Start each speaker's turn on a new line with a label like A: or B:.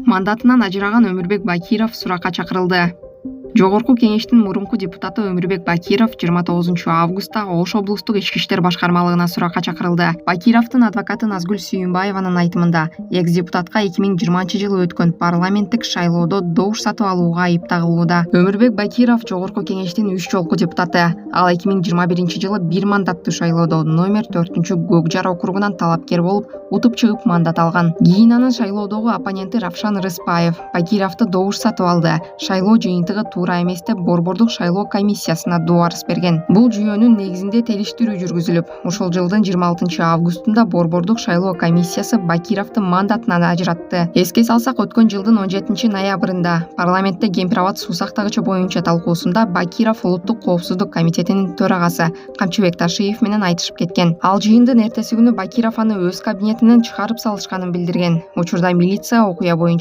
A: Мандатынан ажыраган Өмүрбек Бакиров суракка чакырылды. Жогорку кеңештин мурунку депутаты Өмүрбек Бакиров 29 августта Ош облустук ички иштер башкармалыгына суракка чакырылды. Бакировдун адвокаты Назгүл Сүйүнбаеванын айтымында, экс-депутатка 2020-жылы өткөн парламенттик шайлоодо добуш сатып алууга айып тагылууда. Өмүрбек Бакиров жогорку кеңештин 3 жолку депутаты. Ал 2021-жылы бир мандаттуу шайлоодо номер 4-Көк Жар округунан талапкер болуп, утуп чыгып мандат алган. Кийин анын шайлоодогу оппоненти Равшан Рыспаев Бакировду добуш сатып алды. Шайлоо жыйынтыгы туура эмес деп Борбордук шайлоо комиссиясына доо арыз берген. Бул жүйөнүн негизинде териштирүү жүргүзүлүп, ушул жылдын 26 августунда Борбордук шайлоо комиссиясы Бакировду мандатынан ажыратты. Эске салсак, өткөн жылдын 17 ноябрында парламентте кемпир абад суу сактагычы боюнча талкуусунда Бакиров Улуттук коопсуздук комитетинин төрагасы Камчыбек Ташиев менен айтышып кеткен. Ал жыйындын эртеси күнү Бакиров аны өз кабинетинен чыгарып салышканын билдирген. Учурда милиция окуя боюнча